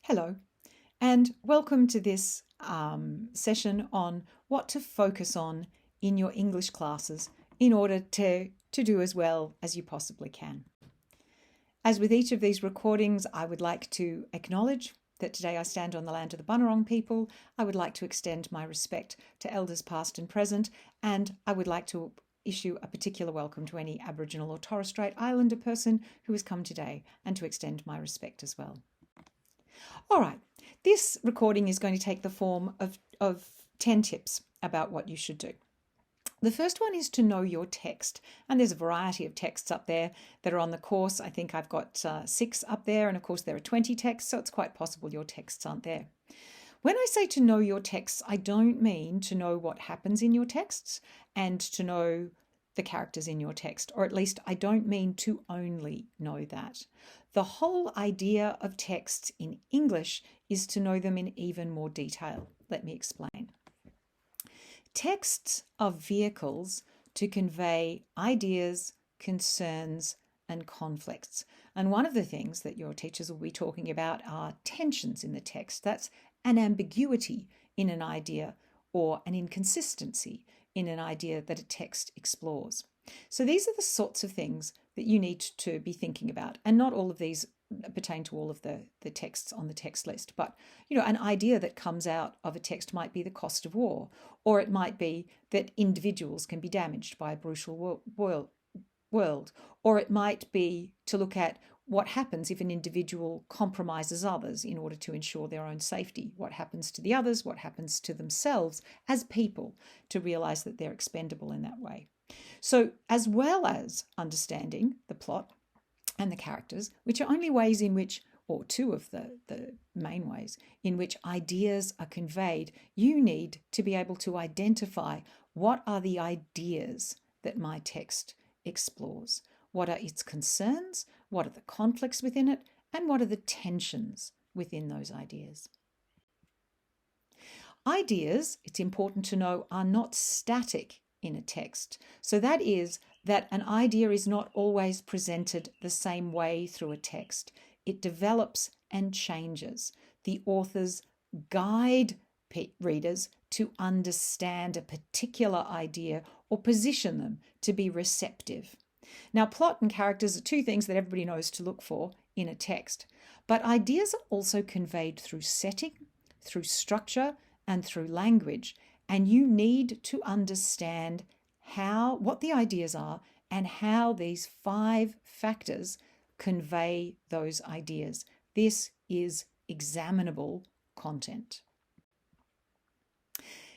Hello, and welcome to this session on what to focus on in your English classes in order to do as well as you possibly can. As with each of these recordings, I would like to acknowledge that today I stand on the land of the Bunurong people. I would like to extend my respect to elders past and present, and I would like to issue a particular welcome to any Aboriginal or Torres Strait Islander person who has come today, and to extend my respect as well. All right, this recording is going to take the form of 10 tips about what you should do. The first one is to know your text, and there's a variety of texts up there that are on the course. I think I've got 6 up there, and of course there are 20 texts, so it's quite possible your texts aren't there. When I say to know your texts, I don't mean to know what happens in your texts and to know the characters in your text, or at least I don't mean to only know that. The whole idea of texts in English is to know them in even more detail. Let me explain. Texts are vehicles to convey ideas, concerns, and conflicts. And one of the things that your teachers will be talking about are tensions in the text. That's an ambiguity in an idea or an inconsistency in an idea that a text explores. So these are the sorts of things that you need to be thinking about. And not all of these pertain to all of the texts on the text list. But, an idea that comes out of a text might be the cost of war, or it might be that individuals can be damaged by a brutal world, or it might be to look at what happens if an individual compromises others in order to ensure their own safety. What happens to the others? What happens to themselves as people to realise that they're expendable in that way? So, as well as understanding the plot and the characters, which are only ways in which, or two of the main ways in which ideas are conveyed, you need to be able to identify what are the ideas that my text explores. What are its concerns? What are the conflicts within it? And what are the tensions within those ideas? Ideas, it's important to know, are not static in a text. So that is that an idea is not always presented the same way through a text. It develops and changes. The authors guide readers to understand a particular idea or position them to be receptive. Now, plot and characters are two things that everybody knows to look for in a text, but ideas are also conveyed through setting, through structure, and through language, and you need to understand what the ideas are and how these 5 factors convey those ideas. This is examinable content.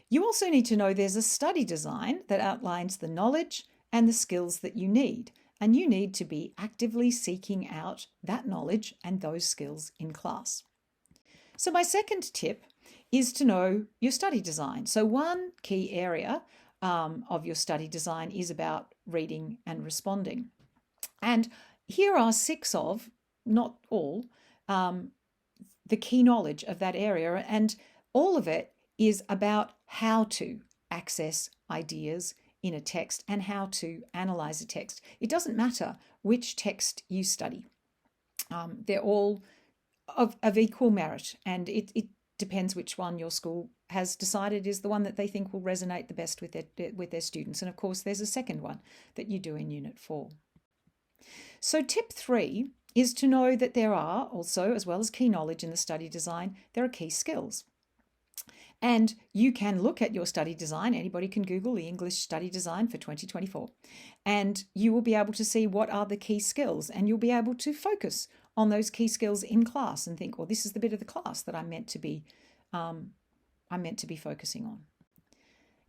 You also need to know there's a study design that outlines the knowledge and the skills that you need, and you need to be actively seeking out that knowledge and those skills in class. So my second tip is to know your study design. So one key area of your study design is about reading and responding. And here are 6 of, not all, the key knowledge of that area, and all of it is about how to access ideas in a text and how to analyze a text. It doesn't matter which text you study. They're all of equal merit, and it depends which one your school has decided is the one that they think will resonate the best with their students. And of course, there's a second one that you do in Unit 4. So tip 3 is to know that there are also, as well as key knowledge in the study design, there are key skills. And you can look at your study design. Anybody can Google the English study design for 2024. And you will be able to see what are the key skills, and you'll be able to focus on those key skills in class and think, well, this is the bit of the class that I'm meant to be focusing on.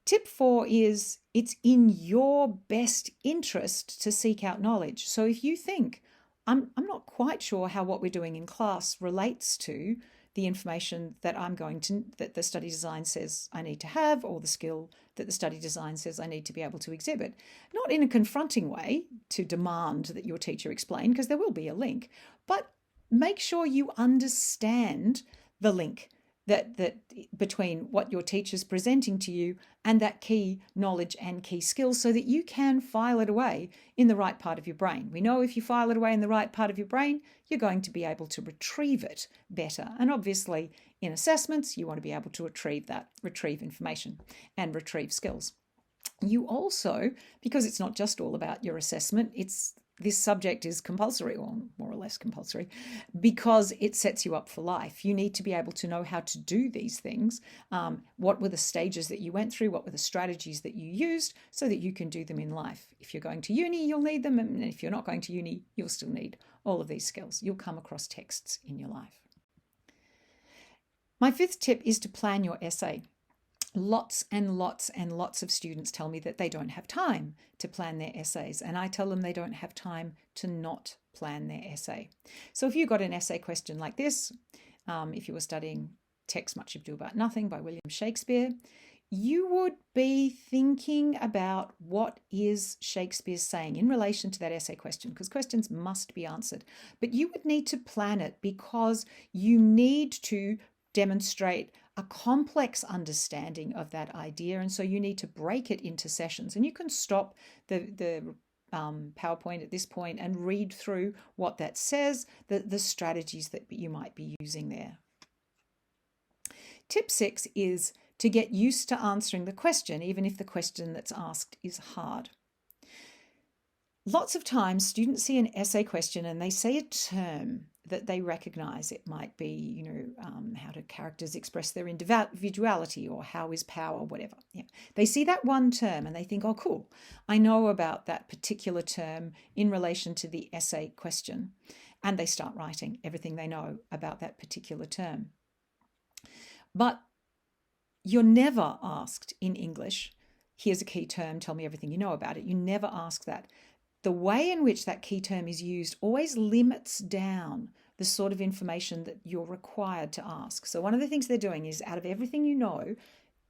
Tip 4 is it's in your best interest to seek out knowledge. So if you think, I'm not quite sure how what we're doing in class relates to the information that that the study design says I need to have, or the skill that the study design says I need to be able to exhibit. Not in a confronting way to demand that your teacher explain, because there will be a link, but make sure you understand the link that between what your teacher's presenting to you and that key knowledge and key skills, so that you can file it away in the right part of your brain. We know if you file it away in the right part of your brain, you're going to be able to retrieve it better. And obviously in assessments, you want to be able to retrieve information and retrieve skills. You also, because it's not just all about your assessment, this subject is compulsory, or more or less compulsory, because it sets you up for life. You need to be able to know how to do these things. What were the stages that you went through? What were the strategies that you used so that you can do them in life? If you're going to uni, you'll need them. And if you're not going to uni, you'll still need all of these skills. You'll come across texts in your life. My fifth tip is to plan your essay. Lots and lots and lots of students tell me that they don't have time to plan their essays, and I tell them they don't have time to not plan their essay. So if you got an essay question like this, if you were studying Text Much Ado About Nothing by William Shakespeare, you would be thinking about what is Shakespeare saying in relation to that essay question, because questions must be answered. But you would need to plan it because you need to demonstrate a complex understanding of that idea, and so you need to break it into sessions. And you can stop the PowerPoint at this point and read through what that says, the strategies that you might be using there. Tip 6 is to get used to answering the question, even if the question that's asked is hard. Lots of times students see an essay question and they say a term that they recognize. It might be, how do characters express their individuality, or how is power, whatever. Yeah. They see that one term and they think, oh, cool, I know about that particular term in relation to the essay question. And they start writing everything they know about that particular term. But you're never asked in English, here's a key term, tell me everything you know about it. You never ask that. The way in which that key term is used always limits down the sort of information that you're required to ask. So one of the things they're doing is, out of everything you know,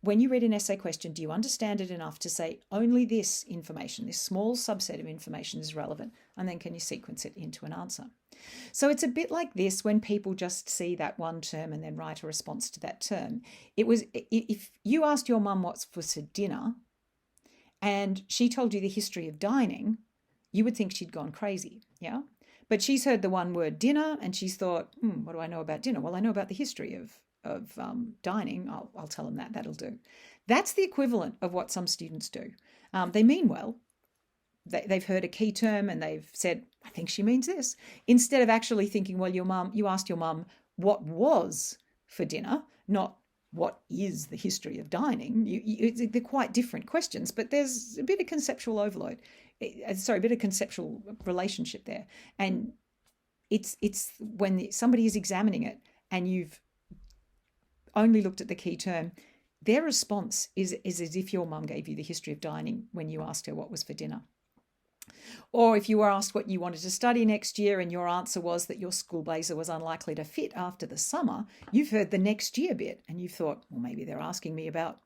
when you read an essay question, do you understand it enough to say only this information, this small subset of information is relevant? And then can you sequence it into an answer? So it's a bit like this when people just see that one term and then write a response to that term. It was, if you asked your mum what's for dinner and she told you the history of dining, you would think she'd gone crazy, yeah? But she's heard the one word dinner and she's thought, what do I know about dinner? Well, I know about the history of dining. I'll tell them that. That'll do. That's the equivalent of what some students do. They mean well. They've heard a key term and they've said, I think she means this. Instead of actually thinking, well, you asked your mum what was for dinner, not what is the history of dining. They're quite different questions, but there's a bit of conceptual overload. A bit of conceptual relationship there. And it's when somebody is examining it and you've only looked at the key term, their response is as if your mum gave you the history of dining when you asked her what was for dinner. Or if you were asked what you wanted to study next year and your answer was that your school blazer was unlikely to fit after the summer, you've heard the next year bit and you've thought, well, maybe they're asking me about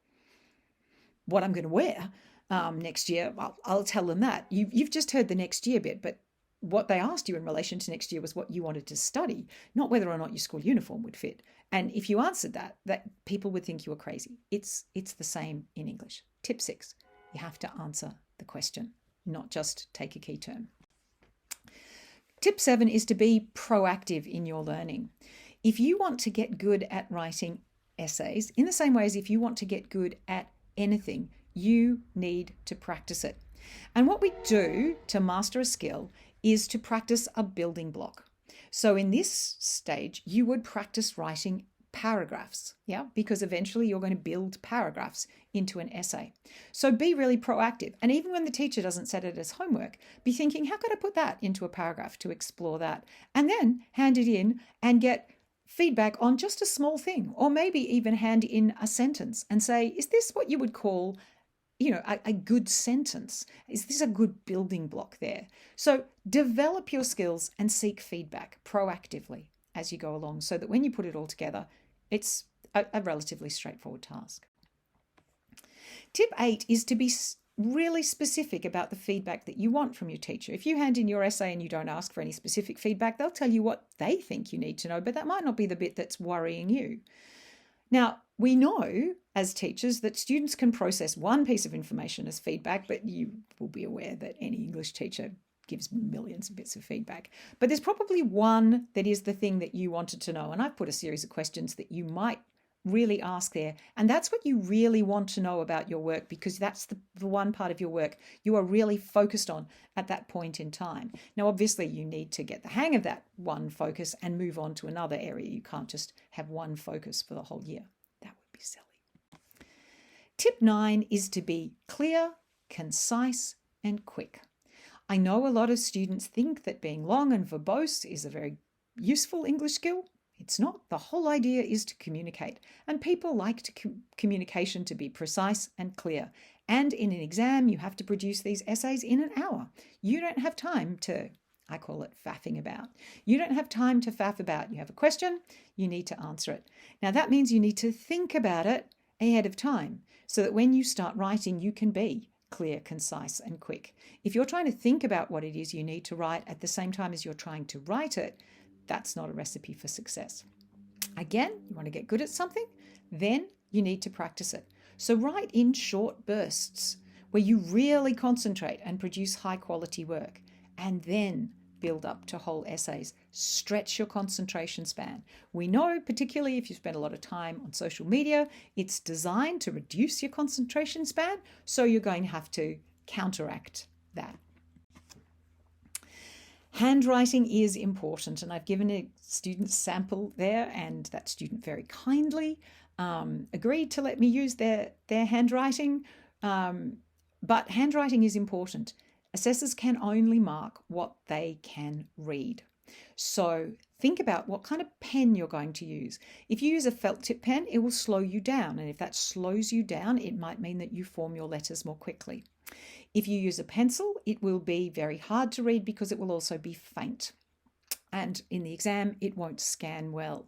what I'm going to wear next year. I'll tell them that. You've just heard the next year bit, but what they asked you in relation to next year was what you wanted to study, not whether or not your school uniform would fit. And if you answered that people would think you were crazy. It's the same in English. Tip 6, you have to answer the question, not just take a key term. Tip 7 is to be proactive in your learning. If you want to get good at writing essays, in the same way as if you want to get good at anything, you need to practice it. And what we do to master a skill is to practice a building block. So in this stage, you would practice writing paragraphs, because eventually you're going to build paragraphs into an essay. So be really proactive. And even when the teacher doesn't set it as homework, be thinking, how could I put that into a paragraph to explore that? And then hand it in and get feedback on just a small thing, or maybe even hand in a sentence and say, is this what you would call a good sentence? Is this a good building block there? So develop your skills and seek feedback proactively as you go along, so that when you put it all together, it's a relatively straightforward task. Tip 8 is to be really specific about the feedback that you want from your teacher. If you hand in your essay and you don't ask for any specific feedback, they'll tell you what they think you need to know, but that might not be the bit that's worrying you. Now, we know as teachers that students can process one piece of information as feedback, but you will be aware that any English teacher gives millions of bits of feedback. But there's probably one that is the thing that you wanted to know. And I've put a series of questions that you might really ask there. And that's what you really want to know about your work, because that's the one part of your work you are really focused on at that point in time. Now, obviously, you need to get the hang of that one focus and move on to another area. You can't just have one focus for the whole year. That would be silly. Tip 9 is to be clear, concise, and quick. I know a lot of students think that being long and verbose is a very useful English skill. It's not. The whole idea is to communicate, and people like communication to be precise and clear. And in an exam, you have to produce these essays in an hour. You don't have time to, I call it faffing about. You don't have time to faff about. You have a question, you need to answer it. Now that means you need to think about it ahead of time so that when you start writing, you can be clear, concise, and quick. If you're trying to think about what it is you need to write at the same time as you're trying to write it, that's not a recipe for success. Again, you want to get good at something, then you need to practice it. So write in short bursts where you really concentrate and produce high quality work, and then build up to whole essays. Stretch your concentration span. We know, particularly if you spend a lot of time on social media, it's designed to reduce your concentration span, so you're going to have to counteract that. Handwriting is important, and I've given a student sample there, and that student very kindly agreed to let me use their handwriting. But handwriting is important. Assessors can only mark what they can read. So think about what kind of pen you're going to use. If you use a felt tip pen, it will slow you down, and if that slows you down, it might mean that you form your letters more quickly. If you use a pencil, it will be very hard to read because it will also be faint. And in the exam, it won't scan well.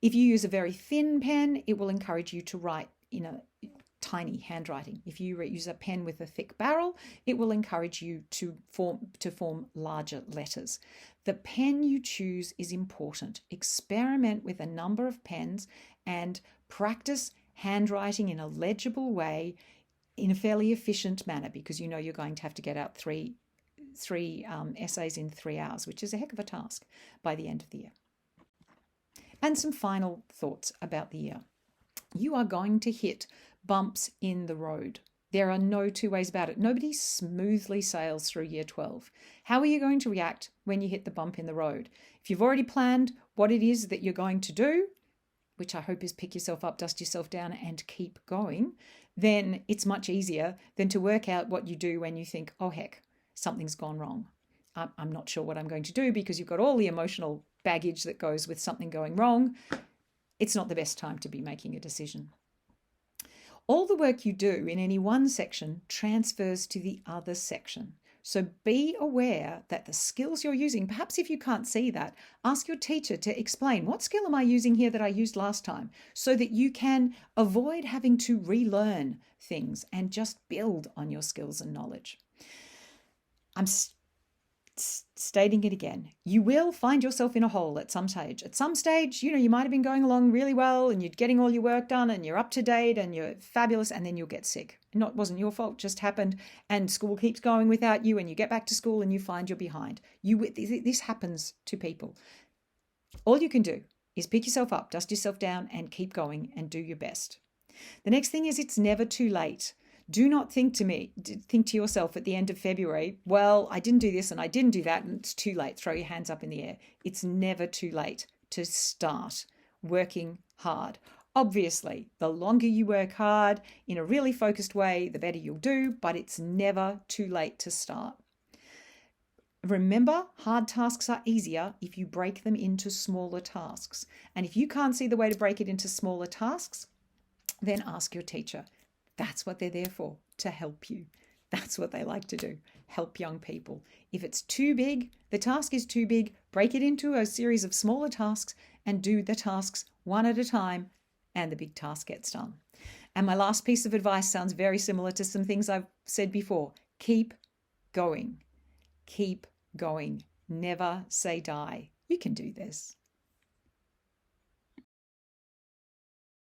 If you use a very thin pen, it will encourage you to write in a tiny handwriting. If you use a pen with a thick barrel, it will encourage you to form larger letters. The pen you choose is important. Experiment with a number of pens and practice handwriting in a legible way in a fairly efficient manner, because you know you're going to have to get out three essays in 3 hours, which is a heck of a task by the end of the year. And some final thoughts about the year. You are going to hit bumps in the road. There are no two ways about it. Nobody smoothly sails through year 12. How are you going to react when you hit the bump in the road? If you've already planned what it is that you're going to do, which I hope is pick yourself up, dust yourself down, and keep going, then it's much easier than to work out what you do when you think, oh heck, something's gone wrong. I'm not sure what I'm going to do, because you've got all the emotional baggage that goes with something going wrong. It's not the best time to be making a decision. All the work you do in any one section transfers to the other section. So be aware that the skills you're using, perhaps if you can't see that, ask your teacher to explain, what skill am I using here that I used last time, so that you can avoid having to relearn things and just build on your skills and knowledge. I'm stating it again. You will find yourself in a hole at some stage. At some stage, you might have been going along really well and you're getting all your work done and you're up to date and you're fabulous, and then you'll get sick. It wasn't your fault, just happened, and school keeps going without you, and you get back to school and you find you're behind. This happens to people. All you can do is pick yourself up, dust yourself down, and keep going and do your best. The next thing is, it's never too late. Do not think to yourself at the end of February, well, I didn't do this and I didn't do that and it's too late. Throw your hands up in the air. It's never too late to start working hard. Obviously, the longer you work hard in a really focused way, the better you'll do, but it's never too late to start. Remember, hard tasks are easier if you break them into smaller tasks. And if you can't see the way to break it into smaller tasks, then ask your teacher. That's what they're there for, to help you. That's what they like to do, help young people. If it's too big, the task is too big, break it into a series of smaller tasks and do the tasks one at a time, and the big task gets done. And my last piece of advice sounds very similar to some things I've said before. Keep going. Keep going. Never say die. You can do this.